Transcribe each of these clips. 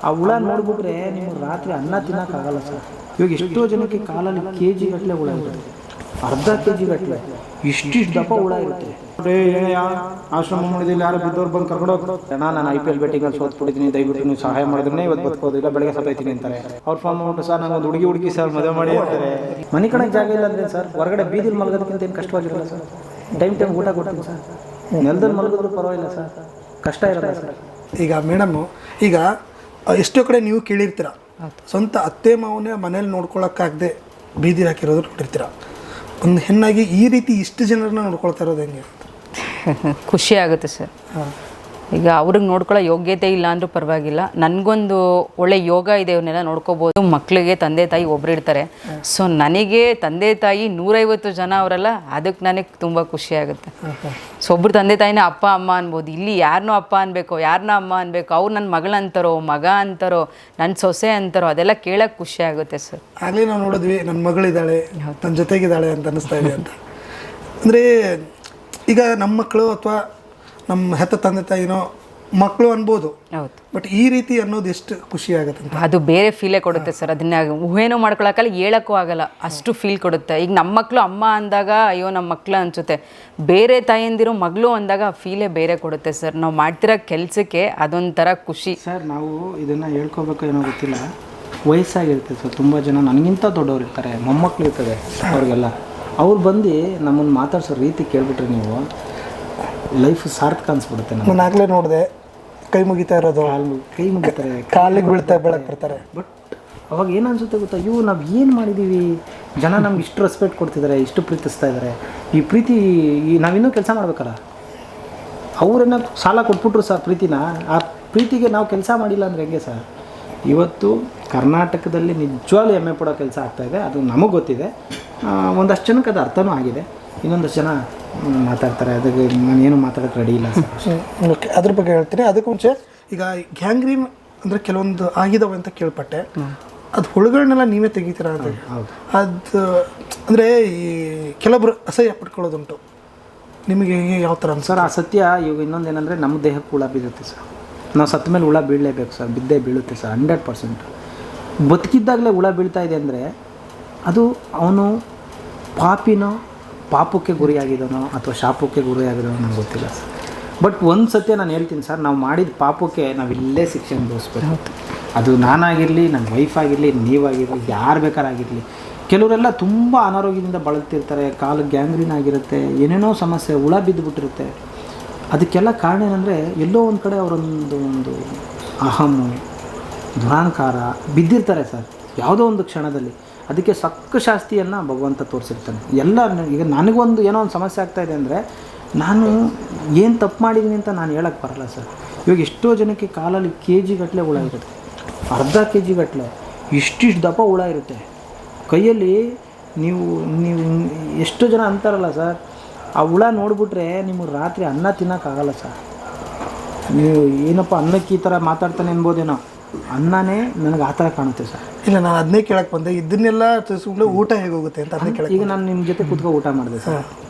ಆ ಹುಳ ನೋಡ್ಬಿಟ್ರೆ ನಿಮ್ಗೆ ರಾತ್ರಿ ಅನ್ನ ತಿನ್ನೋಕ್ಕಾಗಲ್ಲ ಸರ್. ಇವಾಗ ಎಷ್ಟೋ ಜನಕ್ಕೆ ಕಾಲಲ್ಲಿ KG ಗಟ್ಟಲೆ ಹುಳ ಇರುತ್ತೆ, ಅರ್ಧ KG ಗಟ್ಟಲೆ, ಇಷ್ಟಿಷ್ಟು ದಪ್ಪ ಹುಳ ಇರುತ್ತೆ. ಆಶ್ರಮ ಮಾಡಿದಿಲ್ಲ, ಯಾರು ಬಿದ್ದವ್ರು ಬಂದು ಕರ್ಕೊಂಡು ಹೋಗ್ತಾರೆ, ನಾನು IPL ಬೆಟ್ಟಿಂಗಲ್ಲಿ ಸೋತ್ಬಿಟ್ಟಿದ್ದೀನಿ, ದಯವಿಟ್ಟು ನೀವು ಸಹಾಯ ಮಾಡಿದ್ರೆ ಇವತ್ತು ಬದುಕೋದು, ಇಲ್ಲ ಬೆಳಗ್ಗೆ ಸತ್ತೈತೀನಿ ಅಂತಾರೆ. ಅವ್ರ ಫಾರ್ಮ್ ಔಟ್ ಸರ್, ನಂಗೆ ಒಂದು ಹುಡುಗಿ ಸರ್ ಮದುವೆ ಮಾಡಿ ಅಂತಾರೆ. ಮನೆ ಕಡೆ ಜಾಗ ಇಲ್ಲ ಅಂದರೆ ಸರ್ ಹೊರಗಡೆ ಬೀದಿಲಿ ಮಲಗೋದಕ್ಕಿಂತ ಏನು ಕಷ್ಟವಾಗಿರಲ್ಲ ಸರ್. ಟೈಮ್ ಊಟ ಕೊಡ್ತೀನಿ ಸರ್, ನೆಲದಲ್ಲಿ ಮಲಗಿದ್ರು ಪರವಾಗಿಲ್ಲ ಸರ್, ಕಷ್ಟ ಇರಲ್ಲ ಸರ್. ಈಗ ಮೇಡಮ್ಮು, ಈಗ ಎಷ್ಟೋ ಕಡೆ ನೀವು ಕೇಳಿರ್ತೀರ, ಸ್ವಂತ ಅತ್ತೆ ಮಾವನೇ ಮನೇಲಿ ನೋಡ್ಕೊಳಕ್ಕಾಗದೆ ಬೀದಿ ಹಾಕಿರೋದು ನೋಡಿರ್ತೀರ. ಒಂದು ಹೆಣ್ಣಾಗಿ ಈ ರೀತಿ ಇಷ್ಟು ಜನರನ್ನ ನೋಡ್ಕೊಳ್ತಾ ಇರೋದು ಹೆಂಗೆ? ಖುಷಿ ಆಗುತ್ತೆ ಸರ್. ಈಗ ಅವ್ರಿಗೆ ನೋಡ್ಕೊಳ್ಳೋ ಯೋಗ್ಯತೆ ಇಲ್ಲ ಅಂದರೂ ಪರವಾಗಿಲ್ಲ, ನನಗೊಂದು ಒಳ್ಳೆ ಯೋಗ ಇದೆ, ಇವನ್ನೆಲ್ಲ ನೋಡ್ಕೋಬೋದು. ಮಕ್ಕಳಿಗೆ ತಂದೆ ತಾಯಿ ಒಬ್ರು ಇರ್ತಾರೆ. ಸೊ ನನಗೆ ತಂದೆ ತಾಯಿ 150 ಜನ ಅವರಲ್ಲ, ಅದಕ್ಕೆ ನನಗೆ ತುಂಬ ಖುಷಿ ಆಗುತ್ತೆ. ಸೊ ಒಬ್ರು ತಂದೆ ತಾಯಿನ ಅಪ್ಪ ಅಮ್ಮ ಅನ್ಬೋದು, ಇಲ್ಲಿ ಯಾರನ್ನೋ ಅಪ್ಪ ಅನ್ಬೇಕು, ಯಾರನ್ನ ಅಮ್ಮ ಅನ್ಬೇಕು, ಅವ್ರು ನನ್ನ ಮಗಳು ಅಂತಾರೋ, ಮಗ ಅಂತಾರೋ, ನನ್ನ ಸೊಸೆ ಅಂತಾರೋ, ಅದೆಲ್ಲ ಕೇಳೋಕ್ಕೆ ಖುಷಿ ಆಗುತ್ತೆ ಸರ್. ಆಗಲೇ ನಾವು ನೋಡಿದ್ವಿ, ನನ್ನ ಮಗಳಿದ್ದಾಳೆ, ನನ್ನ ಜೊತೆಗಿದ್ದಾಳೆ ಅಂತ ಅನ್ನಿಸ್ತಾ ಇದೆ ಅಂತ. ಅಂದರೆ ಈಗ ನಮ್ಮ ಮಕ್ಕಳು ಅಥವಾ ನಮ್ಮ ಹೆತ್ತ ತಂದೆ ತಾಯಿನೋ ಮಕ್ಕಳು ಅನ್ಬೋದು, ಹೌದು. ಬಟ್ ಈ ರೀತಿ ಅನ್ನೋದು ಎಷ್ಟು ಖುಷಿ ಆಗುತ್ತೆ ಅಂತ, ಅದು ಬೇರೆ ಫೀಲೇ ಕೊಡುತ್ತೆ ಸರ್. ಅದನ್ನ ಊಹೆನೂ ಮಾಡ್ಕೊಳಕ್ಕಲ್ಲ, ಹೇಳೋಕ್ಕೂ ಆಗಲ್ಲ, ಅಷ್ಟು ಫೀಲ್ ಕೊಡುತ್ತೆ. ಈಗ ನಮ್ಮ ಮಕ್ಕಳು ಅಮ್ಮ ಅಂದಾಗ ಅಯ್ಯೋ ನಮ್ಮ ಮಕ್ಕಳು ಅನಿಸುತ್ತೆ, ಬೇರೆ ತಾಯಿಯಂದಿರೋ ಮಗಳು ಅಂದಾಗ ಆ ಫೀಲೇ ಬೇರೆ ಕೊಡುತ್ತೆ ಸರ್. ನಾವು ಮಾಡ್ತಿರೋ ಕೆಲಸಕ್ಕೆ ಅದೊಂಥರ ಖುಷಿ ಸರ್. ನಾವು ಇದನ್ನು ಹೇಳ್ಕೊಬೇಕು ಏನೋ ಗೊತ್ತಿಲ್ಲ, ವಯಸ್ಸಾಗಿರ್ತದೆ ಸರ್. ತುಂಬ ಜನ ನನಗಿಂತ ದೊಡ್ಡವ್ರು ಇರ್ತಾರೆ, ಮೊಮ್ಮಕ್ಕಳು ಇರ್ತದೆ ಅವ್ರಿಗೆಲ್ಲ. ಅವ್ರು ಬಂದು ನಮ್ಮನ್ನು ಮಾತಾಡ್ಸೋ ರೀತಿ ಕೇಳ್ಬಿಟ್ರೆ ನೀವು ಲೈಫ್ ಸಾರ್ಥಕ ಅನ್ಸ್ಬಿಡುತ್ತೆ. ನಾನು ಆಗಲೇ ನೋಡಿದೆ, ಕೈ ಮುಗಿತಾ ಇರೋದು, ಕೈ ಮುಗಿತಾರೆ, ಕಾಲಿಗೆ ಬೀಳ್ತಾ ಬೆಳಕ್ಕೆ ಬರ್ತಾರೆ. ಬಟ್ ಅವಾಗ ಏನು ಅನಿಸುತ್ತೆ ಗೊತ್ತಾ, ನಾವು ಏನು ಮಾಡಿದ್ದೀವಿ, ಜನ ನಮ್ಗೆ ಇಷ್ಟು ರೆಸ್ಪೆಕ್ಟ್ ಕೊಡ್ತಿದ್ದಾರೆ, ಇಷ್ಟು ಪ್ರೀತಿಸ್ತಾ ಇದ್ದಾರೆ. ಈ ಪ್ರೀತಿ ನಾವಿನ್ನೂ ಕೆಲಸ ಮಾಡ್ಬೇಕಲ್ಲ. ಅವರನ್ನ ಸಾಲ ಕೊಟ್ಬಿಟ್ರು ಸರ್ ಪ್ರೀತಿನ, ಆ ಪ್ರೀತಿಗೆ ನಾವು ಕೆಲಸ ಮಾಡಿಲ್ಲ ಅಂದರೆ ಹೆಂಗೆ ಸರ್? ಇವತ್ತು ಕರ್ನಾಟಕದಲ್ಲಿ ನಿಜವಾಗ್ಲೂ ಹೆಮ್ಮೆ ಪಡೋ ಕೆಲಸ ಆಗ್ತಾಯಿದೆ, ಅದು ನಮಗೆ ಗೊತ್ತಿದೆ. ಒಂದಷ್ಟು ಜನಕ್ಕೆ ಅದು ಅರ್ಥನೂ ಆಗಿದೆ, ಇನ್ನೊಂದಷ್ಟು ಜನ ಮಾತಾಡ್ತಾರೆ, ಅದಕ್ಕೆ ನಾನೇನು ಮಾತಾಡೋಕ್ಕೆ ರೆಡಿ ಇಲ್ಲ ಸರ್. ಓಕೆ, ಅದ್ರ ಬಗ್ಗೆ ಹೇಳ್ತೀನಿ. ಅದಕ್ಕೆ ಮುಂಚೆ ಈಗ ಗ್ಯಾಂಗ್ರೀನ್ ಅಂದರೆ ಕೆಲವೊಂದು ಆಗಿದಾವೆ ಅಂತ ಕೇಳ್ಪಟ್ಟೆ, ಅದು ಹುಳುಗಳನ್ನೆಲ್ಲ ನೀವೇ ತೆಗಿತೀರಾ ಅಂತ? ಹೌದು. ಅದು ಅಂದರೆ ಈ ಕೆಲವೊಬ್ರು ಅಸಹ್ಯ ಪಡ್ಕೊಳ್ಳೋದುಂಟು, ನಿಮಗೆ ಯಾವ ಥರ ಸರ್? ಆ ಸತ್ಯ. ಇವಾಗ ಇನ್ನೊಂದೇನೆಂದರೆ ನಮ್ಮ ದೇಹಕ್ಕೆ ಹುಳ ಬೀಳುತ್ತೆ ಸರ್. ನಾವು ಸತ್ತ ಮೇಲೆ ಹುಳ ಬೀಳಲೇಬೇಕು ಸರ್, ಬಿದ್ದೇ ಬೀಳುತ್ತೆ ಸರ್ 100%. ಬದುಕಿದ್ದಾಗಲೇ ಹುಳ ಬೀಳ್ತಾ ಇದೆ ಅಂದರೆ ಅದು ಅವನು ಪಾಪಕ್ಕೆ ಗುರಿಯಾಗಿದ್ದಾನೋ ಅಥವಾ ಶಾಪಕ್ಕೆ ಗುರಿಯಾಗಿದ್ದಾನೋ ನನಗೆ ಗೊತ್ತಿಲ್ಲ ಸರ್. ಬಟ್ ಒಂದು ಸತ್ಯ ನಾನು ಹೇಳ್ತೀನಿ ಸರ್, ನಾವು ಮಾಡಿದ ಪಾಪಕ್ಕೆ ನಾವಿಲ್ಲೇ ಶಿಕ್ಷೆ ಅನುಭವಿಸ್ಬೇಕು. ಅದು ನಾನಾಗಿರಲಿ, ನನ್ನ ವೈಫ್ ಆಗಿರಲಿ, ನೀವಾಗಿರಲಿ, ಯಾರು ಬೇಕಾರಾಗಿರಲಿ. ಕೆಲವರೆಲ್ಲ ತುಂಬ ಅನಾರೋಗ್ಯದಿಂದ ಬಳಲ್ತಿರ್ತಾರೆ, ಕಾಲು ಗ್ಯಾಂಗ್ರೀನ್ ಆಗಿರುತ್ತೆ, ಏನೇನೋ ಸಮಸ್ಯೆ, ಹುಳ ಬಿದ್ದುಬಿಟ್ಟಿರುತ್ತೆ. ಅದಕ್ಕೆಲ್ಲ ಕಾರಣ ಏನಂದರೆ ಎಲ್ಲೋ ಒಂದು ಕಡೆ ಅವರೊಂದು ಅಹಮ್ಮು, ದುರಾಂಕಾರ ಬಿದ್ದಿರ್ತಾರೆ ಸರ್ ಯಾವುದೋ ಒಂದು ಕ್ಷಣದಲ್ಲಿ. ಅದಕ್ಕೆ ಸಕ್ಕ ಶಾಸ್ತಿಯನ್ನು ಭಗವಂತ ತೋರಿಸಿರ್ತಾನೆ. ಎಲ್ಲ ಈಗ ನನಗೊಂದು ಏನೋ ಒಂದು ಸಮಸ್ಯೆ ಆಗ್ತಾಯಿದೆ ಅಂದರೆ ನಾನು ಏನು ತಪ್ಪು ಮಾಡಿದ್ದೀನಿ ಅಂತ ನಾನು ಹೇಳೋಕ್ಕೆ ಬರಲ್ಲ ಸರ್. ಇವಾಗ ಎಷ್ಟೋ ಜನಕ್ಕೆ ಕಾಲಲ್ಲಿ KG ಗಟ್ಟಲೆ ಹುಳ ಇರುತ್ತೆ, ಅರ್ಧ KG ಗಟ್ಟಲೆ, ಇಷ್ಟಿಷ್ಟು ದಪ್ಪ ಹುಳ ಇರುತ್ತೆ ಕೈಯಲ್ಲಿ. ನೀವು ಎಷ್ಟೋ ಜನ ಅಂತಾರಲ್ಲ ಸರ್, ಆ ಹುಳ ನೋಡಿಬಿಟ್ರೆ ನಿಮಗೆ ರಾತ್ರಿ ಅನ್ನ ತಿನ್ನೋಕ್ಕಾಗಲ್ಲ ಸರ್. ನೀವು ಏನಪ್ಪ ಅನ್ನಕ್ಕೆ ಈ ಥರ ಮಾತಾಡ್ತಾನೆ ಅನ್ಬೋದೇನೋ, ಅನ್ನನೇ ನನಗೆ ಆ ಥರ ಕಾಣುತ್ತೆ ಸರ್. ಇಲ್ಲ, ನಾನು ಅದನ್ನೇ ಕೇಳಕ್ಕೆ ಬಂದೆ, ಇದನ್ನೆಲ್ಲ ಸುಮ್ಮನೆ ಊಟ ಹೇಗೆ ಹೋಗುತ್ತೆ ಅಂತ ಅದನ್ನೇ ಕೇಳಕ್ಕೆ. ಈಗ ನಾನು ನಿಮ್ಮ ಜೊತೆ ಕೂತ್ಕೊ ಊಟ ಮಾಡಿದೆ ಸರ್,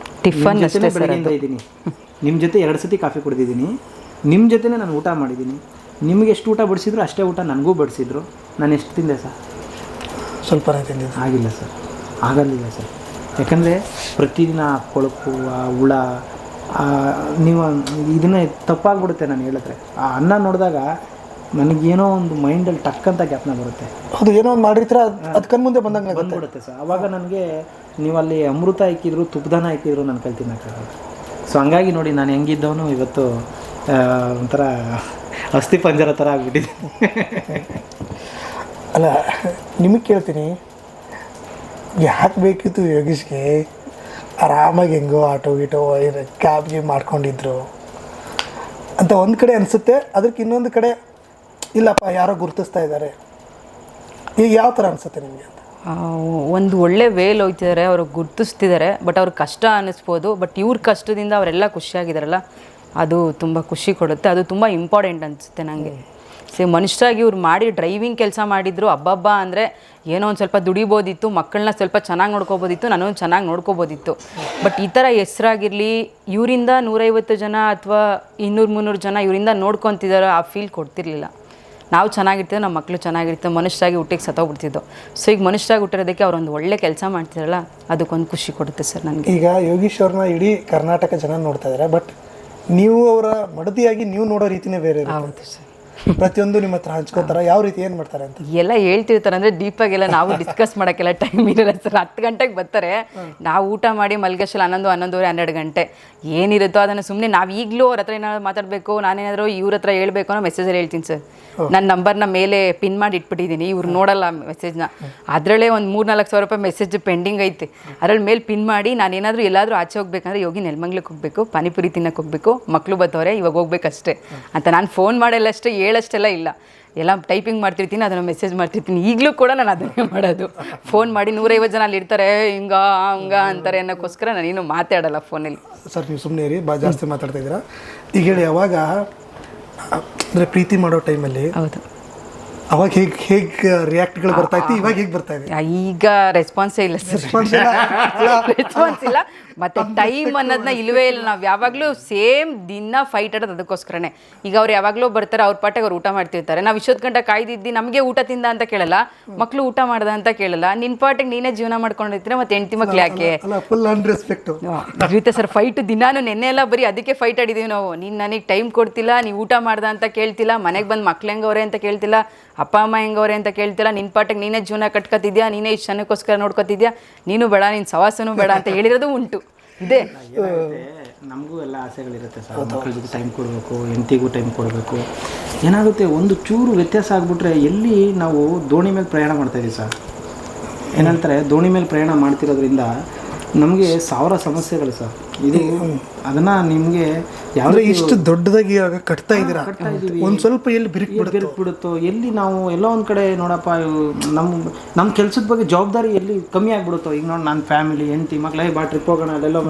ಟಿಫನ್ ಜೊತೆ ಬೆಳಗ್ಗೆಯಿಂದ ಇದ್ದೀನಿ, ನಿಮ್ಮ ಜೊತೆ 2 ಸತಿ ಕಾಫಿ ಕುಡಿದಿದ್ದೀನಿ, ನಿಮ್ಮ ಜೊತೆನೇ ನಾನು ಊಟ ಮಾಡಿದ್ದೀನಿ. ನಿಮಗೆ ಎಷ್ಟು ಊಟ ಬಡಿಸಿದ್ರು ಅಷ್ಟೇ ಊಟ ನನಗೂ ಬಡಿಸಿದ್ರು. ನಾನು ಎಷ್ಟು ತಿಂದೆ ಸರ್? ಸ್ವಲ್ಪನೇ ತಿಂದಿದ್ದು. ಆಗಿಲ್ಲ ಸರ್, ಆಗಲಿಲ್ಲ ಸರ್. ಯಾಕಂದರೆ ಪ್ರತಿದಿನ ಕೊಳಕು, ಆ ಹುಳ, ನೀವು ಇದನ್ನೇ ತಪ್ಪಾಗ್ಬಿಡುತ್ತೆ ನಾನು ಹೇಳಿದ್ರೆ. ಆ ಅನ್ನ ನೋಡಿದಾಗ ನನಗೇನೋ ಒಂದು ಮೈಂಡಲ್ಲಿ ಟಕ್ಕಂತ ಜ್ಞಾಪನ ಬರುತ್ತೆ. ಅದು ಏನೋ ಒಂದು ಮಾಡಿರ್ತೀರ, ಅದು ಕಣ್ಮುಂದೆ ಬಂದಂಗೆ ಬಂದ್ಬಿಡುತ್ತೆ ಸರ್. ಆವಾಗ ನನಗೆ ನೀವು ಅಲ್ಲಿ ಅಮೃತ ಹಾಕಿದ್ರು, ತುಪ್ಪದಾನ ಹಾಕಿದ್ರು ನನ್ನ ಕೈ ತಿನ್ನೋಕ್ಕಾಗಲ್ಲ. ಸೊ ಹಂಗಾಗಿ ನೋಡಿ, ನಾನು ಹೆಂಗಿದ್ದವನು ಇವತ್ತು ಒಂಥರ ಅಸ್ಥಿ ಪಂಜರ ಥರ ಆಗಿಬಿಟ್ಟಿದ್ದೀನಿ. ಅಲ್ಲ, ನಿಮಗೆ ಕೇಳ್ತೀನಿ, ಯಾಕೆ ಬೇಕಿತ್ತು ಯೋಗೀಶ್ಗೆ? ಆರಾಮಾಗಿ ಹೆಂಗೋ ಆಟೋ ಗೀಟೋ ಕ್ಯಾಬ್ಗೆ ಮಾಡ್ಕೊಂಡಿದ್ರು ಅಂತ ಒಂದು ಕಡೆ ಅನಿಸುತ್ತೆ, ಅದಕ್ಕೆ ಇನ್ನೊಂದು ಕಡೆ ಇಲ್ಲಪ್ಪ ಯಾರೋ ಗುರುತಿಸ್ತಾ ಇದ್ದಾರೆ. ಈಗ ಯಾವ ಥರ ಅನಿಸುತ್ತೆ ನಿಮಗೆ ಅಂತ? ಒಂದು ಒಳ್ಳೆ ವೇಲ್ ಹೋಗ್ತಿದ್ದಾರೆ, ಅವರು ಗುರ್ತಿಸ್ತಿದ್ದಾರೆ. ಬಟ್ ಅವ್ರಿಗೆ ಕಷ್ಟ ಅನ್ನಿಸ್ಬೋದು, ಬಟ್ ಇವ್ರ ಕಷ್ಟದಿಂದ ಅವರೆಲ್ಲ ಖುಷಿಯಾಗಿದ್ದಾರಲ್ಲ, ಅದು ತುಂಬ ಖುಷಿ ಕೊಡುತ್ತೆ. ಅದು ತುಂಬ ಇಂಪಾರ್ಟೆಂಟ್ ಅನಿಸುತ್ತೆ ನನಗೆ. ಮನುಷ್ಯರಾಗಿ ಇವ್ರು ಮಾಡಿ ಡ್ರೈವಿಂಗ್ ಕೆಲಸ ಮಾಡಿದ್ರು, ಹಬ್ಬ ಅಂದರೆ ಏನೋ ಒಂದು ಸ್ವಲ್ಪ ದುಡಿಬೋದಿತ್ತು, ಮಕ್ಕಳನ್ನ ಸ್ವಲ್ಪ ಚೆನ್ನಾಗಿ ನೋಡ್ಕೋಬೋದಿತ್ತು, ನಾನು ಚೆನ್ನಾಗಿ ನೋಡ್ಕೋಬೋದಿತ್ತು. ಬಟ್ ಈ ಥರ ಹೆಸರಾಗಿರಲಿ, ಇವರಿಂದ 150 ಜನ ಅಥವಾ 200-300 ಜನ ಇವರಿಂದ ನೋಡ್ಕೊತಿದ್ದಾರೋ ಆ ಫೀಲ್ ಕೊಡ್ತಿರ್ಲಿಲ್ಲ. ನಾವು ಚೆನ್ನಾಗಿರ್ತೀವಿ, ನಮ್ಮ ಮಕ್ಕಳು ಚೆನ್ನಾಗಿರ್ತೀವಿ, ಮನುಷ್ಯರಾಗಿ ಹುಟ್ಟಿಗೆ ಸತ್ತೋಗ್ಬಿಡ್ತಿದ್ದೋ. ಸೊ ಈಗ ಮನುಷ್ಯರಾಗಿ ಹುಟ್ಟಿರೋದಕ್ಕೆ ಅವ್ರೊಂದು ಒಳ್ಳೆ ಕೆಲಸ ಮಾಡ್ತಿರಲ್ಲ, ಅದಕ್ಕೊಂದು ಖುಷಿ ಕೊಡುತ್ತೆ ಸರ್ ನನಗೆ. ಈಗ ಯೋಗೀಶ್ ಅವ್ರನ್ನ ಇಡೀ ಕರ್ನಾಟಕ ಜನ ನೋಡ್ತಾ ಇದ್ದಾರೆ, ಬಟ್ ನೀವು ಅವರ ಮಡದಿಯಾಗಿ ನೀವು ನೋಡೋ ರೀತಿನೇ ಬೇರೆ ಇರುತ್ತೆ. ಹೌದು ಸರ್. ಪ್ರತಿಯೊಂದು ನಿಮ್ಮ ಹತ್ರ ಹಂಚ್ಕೋತಾರ, ಯಾವ ರೀತಿ ಏನು ಮಾಡ್ತಾರೆ ಅಂತ ಎಲ್ಲ ಹೇಳ್ತಿರ್ತಾರೆ ಅಂದರೆ ಡೀಪಾಗೆಲ್ಲ ನಾವು ಡಿಸ್ಕಸ್ ಮಾಡೋಕ್ಕೆಲ್ಲ ಟೈಮ್ ಇರಲ್ಲ ಸರ್. 10 ಗಂಟೆಗೆ ಬರ್ತಾರೆ, ನಾವು ಊಟ ಮಾಡಿ ಮಲ್ಗಷ್ಟಲ್ಲಿ 11, 12 ಗಂಟೆ ಏನಿರುತ್ತೋ ಅದನ್ನು ಸುಮ್ಮನೆ ನಾವು ಈಗಲೂ ಅವ್ರ ಹತ್ರ ಏನಾದ್ರು ಮಾತಾಡಬೇಕು, ನಾನೇನಾದರೂ ಇವ್ರ ಹತ್ರ ಹೇಳ್ಬೇಕು ಅನ್ನೋ ಮೆಸೇಜಲ್ಲಿ ಹೇಳ್ತೀನಿ ಸರ್. ನನ್ನ ನಂಬರ್ನ ಮೇಲೆ ಪಿನ್ ಮಾಡಿ ಇಟ್ಬಿಟ್ಟಿದ್ದೀನಿ, ಇವ್ರು ನೋಡಲ್ಲ ಮೆಸೇಜ್ನ. ಅದರಲ್ಲೇ ಒಂದು 3-4 ಸಾವಿರ ರೂಪಾಯಿ ಮೆಸೇಜ್ ಪೆಂಡಿಂಗ್ ಐತೆ, ಅದ್ರಲ್ಲಿ ಮೇಲೆ ಪಿನ್ ಮಾಡಿ ನಾನೇನಾದರೂ ಎಲ್ಲಾದರೂ ಆಚೆ ಹೋಗ್ಬೇಕಂದ್ರೆ ಯೋಗಿ ನೆಲಮಂಗ್ಲಕ್ಕೆ ಹೋಗಬೇಕು, ಪಾನಿಪುರಿ ತಿನ್ನಕ್ಕೆ ಹೋಗಬೇಕು, ಮಕ್ಕಳು ಬರ್ತವ್ರೆ, ಇವಾಗ ಹೋಗ್ಬೇಕಷ್ಟೇ ಅಂತ ನಾನು ಫೋನ್ ಮಾಡಲ್ಲಷ್ಟೇ, ಹೇಳಷ್ಟೆಲ್ಲ ಇಲ್ಲ. ಎಲ್ಲ ಟೈಪಿಂಗ್ ಮಾಡ್ತಿರ್ತೀನಿ, ಅದನ್ನು ಮೆಸೇಜ್ ಮಾಡ್ತಿರ್ತೀನಿ. ಈಗಲೂ ಕೂಡ ನಾನು ಅದನ್ನೇ ಮಾಡೋದು. ಫೋನ್ ಮಾಡಿ 150 ಜನ ಅಲ್ಲಿ ಇರ್ತಾರೆ, ಹಂಗ ಅಂತಾರೆ ಅನ್ನೋಕ್ಕೋಸ್ಕರ ನಾನೇನು ಮಾತಾಡಲ್ಲ ಫೋನಲ್ಲಿ. ಸರ್ ನೀವು ಸುಮ್ಮನೆ ಇರಿ, ಜಾಸ್ತಿ ಮಾತಾಡ್ತಾ ಇದ್ದೀರಾ. ಈಗ ಹೇಳಿ, ಯಾವಾಗ ಅಂದರೆ ಪ್ರೀತಿ ಮಾಡೋ ಟೈಮಲ್ಲಿ ಹೌದು, ಅವಾಗ ಹೇಗೆ ರಿಯಾಕ್ಟ್ಗಳು ಬರ್ತಾ ಇತ್ತು, ಇವಾಗ ಹೇಗೆ ಬರ್ತಾ ಇದೆ? ಈಗ ರೆಸ್ಪಾನ್ಸೇ ಇಲ್ಲ ಸರ್. ರೆಸ್ಪಾನ್ಸ್ ಇಲ್ಲ, ಮತ್ತು ಟೈಮ್ ಅನ್ನೋದನ್ನ ಇಲ್ಲವೇ ಇಲ್ಲ. ನಾವು ಯಾವಾಗಲೂ ಸೇಮ್ ದಿನ ಫೈಟ್ ಆಡೋದು ಅದಕ್ಕೋಸ್ಕರನೇ. ಈಗ ಅವ್ರು ಯಾವಾಗಲೂ ಬರ್ತಾರೆ, ಅವ್ರ ಪಾಟಿಗೆ ಅವ್ರು ಊಟ ಮಾಡ್ತಿರ್ತಾರೆ. ನಾವು ಇಷ್ಟೊತ್ತು ಗಂಟೆ ಕಾಯ್ದಿದ್ದು ನಮಗೆ ಊಟ ತಿಂದ ಅಂತ ಕೇಳಲ್ಲ, ಮಕ್ಕಳು ಊಟ ಮಾಡ್ದ ಅಂತ ಕೇಳಲ್ಲ. ನಿನ್ನ ಪಾಟಿಗೆ ನೀನೇ ಜೀವನ ಮಾಡ್ಕೊಂಡಿರ್ತೀರ, ಮತ್ತೆ ಹೆಂಡತಿ ಮಕ್ಳು ಯಾಕೆ? ಫುಲ್ ಅನ್ರೆಸ್ಪೆಕ್ಟು ಇರುತ್ತೆ ಸರ್. ಫೈಟ್ ದಿನಾನು, ನೆನ್ನೆ ಎಲ್ಲ ಬರೀ ಅದಕ್ಕೆ ಫೈಟ್ ಆಡಿದ್ದೀವಿ ನಾವು. ನೀನು ನನಗೆ ಟೈಮ್ ಕೊಡ್ತಿಲ್ಲ, ನೀವು ಊಟ ಮಾಡ್ದ ಅಂತ ಕೇಳ್ತಿಲ್ಲ, ಮನೆಗೆ ಬಂದು ಮಕ್ಳು ಹೆಂಗವ್ರೆ ಅಂತ ಕೇಳ್ತಿಲ್ಲ, ಅಪ್ಪ ಅಮ್ಮ ಹೆಂಗವ್ರೆ ಅಂತ ಕೇಳ್ತಿಲ್ಲ, ನಿನ್ನ ಪಾಟಿಗೆ ನೀನೇ ಜೀವನ ಕಟ್ಕೊತಿದ್ಯಾ, ನೀನೇ ಇಷ್ಟು ಜನಕ್ಕೋಸ್ಕರ ನೋಡ್ಕೊತಿದ್ಯಾ, ನೀನು ಬೇಡ, ನಿನ್ನ ಸವಾಸನೂ ಬೇಡ ಅಂತ ಹೇಳಿರೋದು ಉಂಟು. ಇದೆ, ನಮಗೂ ಎಲ್ಲ ಆಸೆಗಳಿರುತ್ತೆ ಸರ್. ಮಕ್ಕಳ ಜೊತೆ ಟೈಮ್ ಕೊಡಬೇಕು, ಹೆಂಡತಿಗೂ ಟೈಮ್ ಕೊಡಬೇಕು. ಏನಾಗುತ್ತೆ, ಒಂದು ಚೂರು ವ್ಯತ್ಯಾಸ ಆಗಿಬಿಟ್ರೆ ಎಲ್ಲಿ ನಾವು ದೋಣಿ ಮೇಲೆ ಪ್ರಯಾಣ ಮಾಡ್ತಾಯಿದ್ದೀವಿ ಸರ್. ಏನಂತಾರೆ, ದೋಣಿ ಮೇಲೆ ಪ್ರಯಾಣ ಮಾಡ್ತಿರೋದ್ರಿಂದ ನಮಗೆ 1000 ಸಮಸ್ಯೆಗಳು ಸರ್. ಇದು ಅದನ್ನು ನಿಮಗೆ ಯಾವುದೇ ಇಷ್ಟು ದೊಡ್ಡದಾಗಿ ಇವಾಗ ಕಟ್ತಾ ಇದ್ದೀರಾ, ಒಂದು ಸ್ವಲ್ಪ ಎಲ್ಲಿ ಬಿರುಕ್ಬಿಡುತ್ತೋ, ಎಲ್ಲಿ ನಾವು ಎಲ್ಲೋ ಒಂದು ಕಡೆ ನೋಡಪ್ಪ, ನಮ್ಮ ಕೆಲಸದ ಬಗ್ಗೆ ಜವಾಬ್ದಾರಿ ಎಲ್ಲಿ ಕಮ್ಮಿ ಆಗಿಬಿಡುತ್ತೋ. ಈಗ ನೋಡಿ, ನನ್ನ ಫ್ಯಾಮಿಲಿ, ಹೆಂಡತಿ, ಮಕ್ಕಳು, ಬಾ ಟ್ರಿಪ್ ಹೋಗೋಣ, ಅಲ್ಲೆಲ್ಲ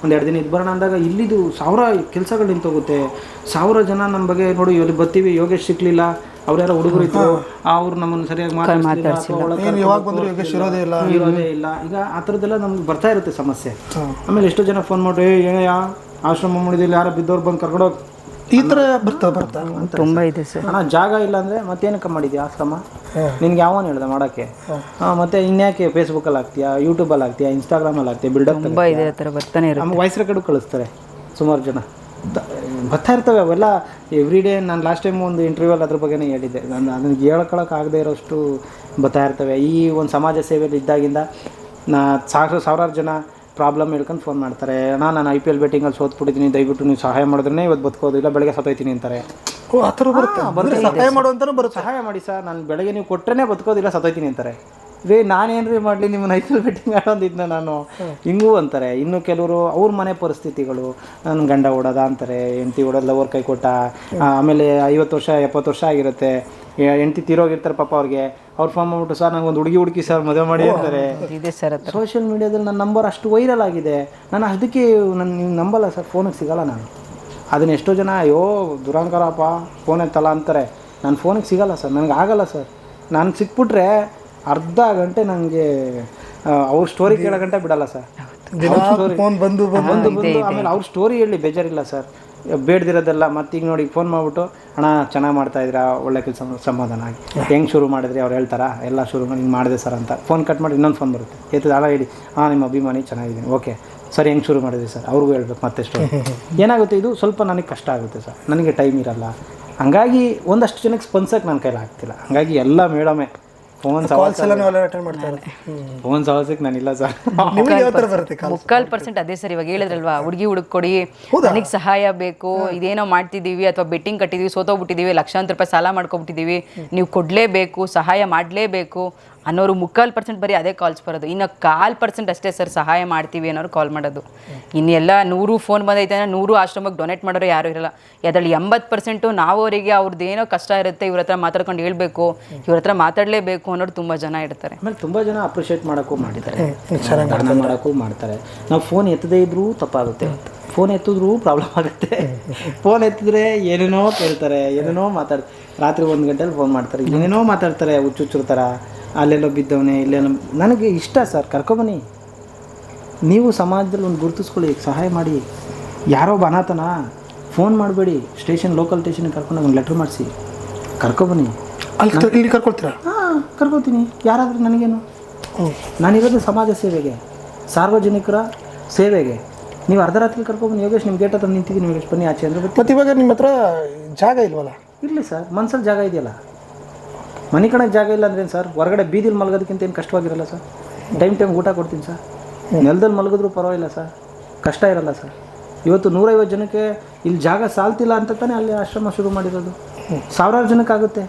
1-2 ದಿನ ಇದು ಬರೋಣ ಅಂದಾಗ ಇಲ್ಲಿದು 1000 ಕೆಲಸಗಳು ನಿಂತೋಗುತ್ತೆ. 1000 ಜನ ನಮ್ಮ ಬಗ್ಗೆ ನೋಡಿ, ಇಲ್ಲಿ ಬರ್ತೀವಿ, ಯೋಗೇಶ್ ಸಿಕ್ಕಲಿಲ್ಲ, ಅವ್ರು ಯಾರೋ ಹುಡುಗರು ಇತ್ತು, ಅವ್ರು ನಮ್ಮನ್ನು ಸರಿಯಾಗಿ ಇರೋದೇ ಇಲ್ಲ. ಈಗ ಆ ಥರದ್ದೆಲ್ಲ ನಮ್ಗೆ ಬರ್ತಾ ಇರುತ್ತೆ ಸಮಸ್ಯೆ. ಆಮೇಲೆ ಎಷ್ಟೋ ಜನ ಫೋನ್ ಮಾಡಿ, ಏನಯ್ಯ ಆಶ್ರಮ ಮಾಡಿದಿಲ್ಲ, ಯಾರೋ ಬಿದ್ದವ್ರು ಬಂದು ಕರ್ಕೊಂಡೋಗಿ, ಈ ಥರ ಬರ್ತಾ ತುಂಬ ಇದೆ ಸರ್. ಅಣ್ಣ ಜಾಗ ಇಲ್ಲ ಅಂದರೆ ಮತ್ತೇನಕ್ಕೆ ಮಾಡಿದ್ಯಾ ಆಶ್ರಮ? ನಿನ್ಗೆ ಯಾವನು ಹೇಳ್ದೆ ಮಾಡೋಕ್ಕೆ? ಮತ್ತೆ ಇನ್ಯಾಕೆ ಫೇಸ್ಬುಕ್ಕಲ್ಲಿ ಆಗ್ತೀಯಾ, ಯೂಟ್ಯೂಬಲ್ಲಿ ಆಗ್ತೀಯಾ, ಇನ್ಸ್ಟಾಗ್ರಾಮಲ್ಲಿ ಆಗ್ತೀಯಾ, ಬಿಲ್ಡಪ್ ತುಂಬ ಇದೆ ಆ ಥರ ಬರ್ತಾನೆ ಇರುತ್ತೆ. ನಮ್ಗೆ ವಾಯ್ಸ್ ರೆಕಾರ್ಡು ಕಳಿಸ್ತಾರೆ ಸುಮಾರು ಜನ, ಬರ್ತಾ ಇರ್ತವೆ ಅವೆಲ್ಲ ಎವ್ರಿ ಡೇ. ನಾನು ಲಾಸ್ಟ್ ಟೈಮ್ ಒಂದು ಇಂಟರ್ವ್ಯೂಲ್ಲಿ ಅದ್ರ ಬಗ್ಗೆನೇ ಹೇಳಿದ್ದೆ. ನಾನು ಅದನ್ನು ಹೇಳ್ಕೊಳಕ್ಕಾಗದೇ ಇರೋಷ್ಟು ಬರ್ತಾ ಇರ್ತವೆ. ಈ ಒಂದು ಸಮಾಜ ಸೇವೆಯಲ್ಲಿ ಇದ್ದಾಗಿಂದ ಸಾವಿರಾರು ಜನ ಪ್ರಾಬ್ಲಮ್ ಹೇಳ್ಕೊಂಡು ಫೋನ್ ಮಾಡ್ತಾರೆ. ನಾನು IPL ಬೆಟ್ಟಿಂಗಲ್ಲಿ ಸೋತ್ಬಿಟ್ಟಿದ್ದೀನಿ, ದಯವಿಟ್ಟು ನೀವು ಸಹಾಯ ಮಾಡಿದ್ರೆ ಇವತ್ತು ಬದುಕೋದು, ಇಲ್ಲ ಬೆಳಗ್ಗೆ ಸತ್ತೋಯ್ತೀನಿ ಅಂತಾರೆ. ಆ ಥರ ಬರುತ್ತೆ, ಸಹಾಯ ಮಾಡುವಂತನೂ ಬರುತ್ತೆ. ಸಹಾಯ ಮಾಡಿ ಸರ್, ನಾನು ಬೆಳಗ್ಗೆ ನೀವು ಕೊಟ್ಟರೆ ಬದುಕೋದಿಲ್ಲ, ಸತ್ತೋಯ್ತೀನಿ ಅಂತಾರೆ. ನಾನೇನ್ರಿ ಮಾಡಲಿ, ನಿಮ್ಮನ್ನು IPL ಬೆಟ್ಟಿಂಗ್ ಆಡೋದಿದ್ನ ನಾನು ಹಿಂಗೂ ಅಂತಾರೆ. ಇನ್ನು ಕೆಲವರು ಅವ್ರ ಮನೆ ಪರಿಸ್ಥಿತಿಗಳು, ನನ್ನ ಗಂಡ ಓಡೋದ ಅಂತಾರೆ, ಹೆಂಡತಿ ಓಡೋದು, ಲವರ್ ಕೈ ಕೊಟ್ಟ, ಆಮೇಲೆ 50 ವರ್ಷ 70 ವರ್ಷ ಆಗಿರುತ್ತೆ, ಹೆಂಡತಿ ತೀರೋಗಿರ್ತಾರೆ ಪಾಪ ಅವ್ರಿಗೆ. ಅವ್ರು ಫೋನ್ ಮಾಡ್ಬಿಟ್ಟು, ಸರ್ ನಂಗೆ ಒಂದು ಹುಡುಗಿ ಸರ್ ಮದುವೆ ಮಾಡಿ ಅಂತಾರೆ. ಸೋಷಿಯಲ್ ಮೀಡಿಯಾದಲ್ಲಿ ನನ್ನ ನಂಬರ್ ಅಷ್ಟು ವೈರಲ್ ಆಗಿದೆ, ನಾನು ಅದಕ್ಕೆ ನೀವು ನಂಬಲ್ಲ ಸರ್, ಫೋನಿಗೆ ಸಿಗೋಲ್ಲ ನಾನು. ಅದನ್ನ ಎಷ್ಟೋ ಜನ, ಅಯ್ಯೋ ದುರಂಕಾರಪ್ಪ ಫೋನ್ ಎತ್ತಲ್ಲ ಅಂತಾರೆ. ನಾನು ಫೋನಿಗೆ ಸಿಗೋಲ್ಲ ಸರ್, ನನಗೆ ಆಗಲ್ಲ ಸರ್. ನಾನು ಸಿಕ್ಬಿಟ್ರೆ ಅರ್ಧ ಗಂಟೆ ನನಗೆ ಅವ್ರ ಸ್ಟೋರಿ ಕೇಳೋ ಗಂಟೆ ಬಿಡಲ್ಲ ಸರ್. ಫೋನ್ ಬಂದು ಆಮೇಲೆ ಅವ್ರ ಸ್ಟೋರಿ ಹೇಳಿ ಬೇಜಾರಿಲ್ಲ ಸರ್, ಬೇಡ್ದಿರೋದೆಲ್ಲ. ಮತ್ತೀಗ ನೋಡಿ ಫೋನ್ ಮಾಡಿಬಿಟ್ಟು, ಅಣ್ಣ ಚೆನ್ನಾಗಿ ಮಾಡ್ತಾಯಿದ್ದೀರಾ, ಒಳ್ಳೆ ಕೆಲಸ, ಸಮಾಧಾನ ಆಗಿ, ಹೆಂಗೆ ಶುರು ಮಾಡಿದ್ರಿ ಅವ್ರು ಹೇಳ್ತಾರಾ, ಎಲ್ಲ ಶುರು ಹಿಂಗೆ ಮಾಡಿದೆ ಸರ್ ಅಂತ. ಫೋನ್ ಕಟ್ ಮಾಡಿ ಇನ್ನೊಂದು ಫೋನ್ ಬರುತ್ತೆ, ಎತ್ತದ ಹಣ ಹೇಳಿ, ನಿಮ್ಮ ಅಭಿಮಾನಿ ಚೆನ್ನಾಗಿದ್ದೀನಿ, ಓಕೆ ಸರ್, ಹೆಂಗೆ ಶುರು ಮಾಡಿದ್ರಿ ಸರ್, ಅವ್ರಿಗೂ ಹೇಳ್ಬೇಕು ಮತ್ತೆ ಸ್ಟೋರಿ. ಏನಾಗುತ್ತೆ, ಇದು ಸ್ವಲ್ಪ ನನಗೆ ಕಷ್ಟ ಆಗುತ್ತೆ ಸರ್, ನನಗೆ ಟೈಮ್ ಇರಲ್ಲ. ಹಂಗಾಗಿ ಒಂದಷ್ಟು ಜನಕ್ಕೆ ಸ್ಪಂದಿಸೋಕೆ ನನ್ನ ಕೈಲಿ ಆಗ್ತಿಲ್ಲ. ಹಂಗಾಗಿ ಎಲ್ಲ ಮೇಡಮೇ ಫೋನ್ ಸವಾಸಕ್ಕೆ ನಾನಿಲ್ಲ ಸರ್. 3% ಅದೇ ಸರ್. ಇವಾಗ ಹೇಳಿದ್ರಲ್ವಾ, ಹುಡುಗಿ ಕೊಡಿ, ನನಗೆ ಸಹಾಯ ಬೇಕು, ಇದೇನೋ ಮಾಡ್ತಿದ್ದೀವಿ ಅಥವಾ ಬೆಟ್ಟಿಂಗ್ ಕಟ್ಟಿದ್ದೀವಿ, ಸೋತೋಗ್ಬಿಟ್ಟಿದ್ದೀವಿ, ಲಕ್ಷಾಂತರ ರೂಪಾಯಿ ಸಾಲ ಮಾಡ್ಕೊಬಿಟ್ಟಿದ್ದೀವಿ, ನೀವು ಕೊಡಲೇಬೇಕು, ಸಹಾಯ ಮಾಡಲೇಬೇಕು ಅನ್ನೋರು 3% ಬರೀ ಅದೇ ಕಾಲ್ಸ್ ಬರೋದು. ಇನ್ನು 1% ಅಷ್ಟೇ ಸರ್ ಸಹಾಯ ಮಾಡ್ತೀವಿ ಅನ್ನೋರು ಕಾಲ್ ಮಾಡೋದು. ಇನ್ನೆಲ್ಲ 100 ಫೋನ್ ಬಂದೈತೆ ಅಂದರೆ 100 ಆಶ್ರಮಕ್ಕೆ ಡೊನೇಟ್ ಮಾಡೋರು ಯಾರೂ ಇರಲ್ಲ. ಅದರಲ್ಲಿ 80% ನಾವು ಅವರಿಗೆ ಅವ್ರದ್ದು ಏನೋ ಕಷ್ಟ ಇರುತ್ತೆ, ಇವ್ರ ಹತ್ರ ಮಾತಾಡ್ಕೊಂಡು ಹೇಳ್ಬೇಕು, ಇವ್ರ ಹತ್ರ ಮಾತಾಡಲೇಬೇಕು ಅನ್ನೋರು ತುಂಬ ಜನ ಇರ್ತಾರೆ. ಆಮೇಲೆ ತುಂಬ ಜನ ಅಪ್ರಿಷಿಯೇಟ್ ಮಾಡೋಕ್ಕೂ ಮಾಡಿದ್ದಾರೆ, ದಾನ ಮಾಡೋಕ್ಕೂ ಮಾಡ್ತಾರೆ. ನಾವು ಫೋನ್ ಎತ್ತದೇ ಇದ್ರೂ ತಪ್ಪಾಗುತ್ತೆ, ಫೋನ್ ಎತ್ತಿದ್ರೂ ಪ್ರಾಬ್ಲಮ್ ಆಗುತ್ತೆ. ಫೋನ್ ಎತ್ತಿದ್ರೆ ಏನೇನೋ ಕೇಳ್ತಾರೆ, ಏನೇನೋ ಮಾತಾಡ್ತಾರೆ. ರಾತ್ರಿ 1 ಗಂಟೆಲಿ ಫೋನ್ ಮಾಡ್ತಾರೆ, ಏನೇನೋ ಮಾತಾಡ್ತಾರೆ, ಹುಚ್ಚುಚ್ಚರ ಥರ. ಅಲ್ಲೆಲ್ಲೋ ಬಿದ್ದವನೇ, ಇಲ್ಲೆಲ್ಲೋ. ನನಗೆ ಇಷ್ಟ ಸರ್, ಕರ್ಕೊಬನ್ನಿ, ನೀವು ಸಮಾಜದಲ್ಲಿ ಒಂದು ಗುರುತಿಸ್ಕೊಳ್ಳಿ, ಸಹಾಯ ಮಾಡಿ. ಯಾರೋ ಅನಾಥನ ಫೋನ್ ಮಾಡಬೇಡಿ, ಲೋಕಲ್ ಸ್ಟೇಷನ್ಗೆ ಕರ್ಕೊಂಡೋಗಿ ಒಂದು ಲೆಟ್ರ್ ಮಾಡಿಸಿ, ಕರ್ಕೊಬನ್ನಿ. ಇಲ್ಲಿ ಕರ್ಕೊಳ್ತೀರಾ? ಹಾಂ ಕರ್ಕೋತೀನಿ, ಯಾರಾದರೂ ನನಗೇನು. ನಾನಿರೋದು ಸಮಾಜ ಸೇವೆಗೆ, ಸಾರ್ವಜನಿಕರ ಸೇವೆಗೆ. ನೀವು ಅರ್ಧ ರಾತ್ರಿ ಕರ್ಕೊಬನ್ನಿ, ಯೋಗೇಶ್ ನಿಮ್ಮ ಗೇಟ್ ಹತ್ರ ನಿಂತಿದ್ದೀನಿ ಯೋಗೇಶ್ ಬನ್ನಿ ಆಚೆ ಅಂದರೆ ಬರ್ತೀನಿ. ಮತ್ತು ಇವಾಗ ನಿಮ್ಮ ಹತ್ರ ಜಾಗ ಇಲ್ವಲ್ಲ? ಇರಲಿ ಸರ್, ಮನ್ಸಲ್ಲಿ ಜಾಗ ಇದೆಯಲ್ಲ. ಮನೆ ಕಣಕ್ಕೆ ಜಾಗ ಇಲ್ಲ ಅಂದ್ರೇನು ಸರ್? ಹೊರಗಡೆ ಬೀದಿಲಿ ಮಲಗೋದಕ್ಕಿಂತ ಏನು ಕಷ್ಟವಾಗಿರಲ್ಲ ಸರ್. ಟೈಮ್ ಊಟ ಕೊಡ್ತೀನಿ ಸರ್. ನೆಲದಲ್ಲಿ ಮಲಗಿದ್ರೂ ಪರವಾಗಿಲ್ಲ ಸರ್, ಕಷ್ಟ ಇರಲ್ಲ ಸರ್. ಇವತ್ತು 150 ಜನಕ್ಕೆ ಇಲ್ಲಿ ಜಾಗ ಸಾಲ್ತಿಲ್ಲ ಅಂತ ತಾನೇ ಅಲ್ಲಿ ಆಶ್ರಮ ಶುರು ಮಾಡಿರೋದು. ಸಾವಿರಾರು ಜನಕ್ಕಾಗುತ್ತೆ.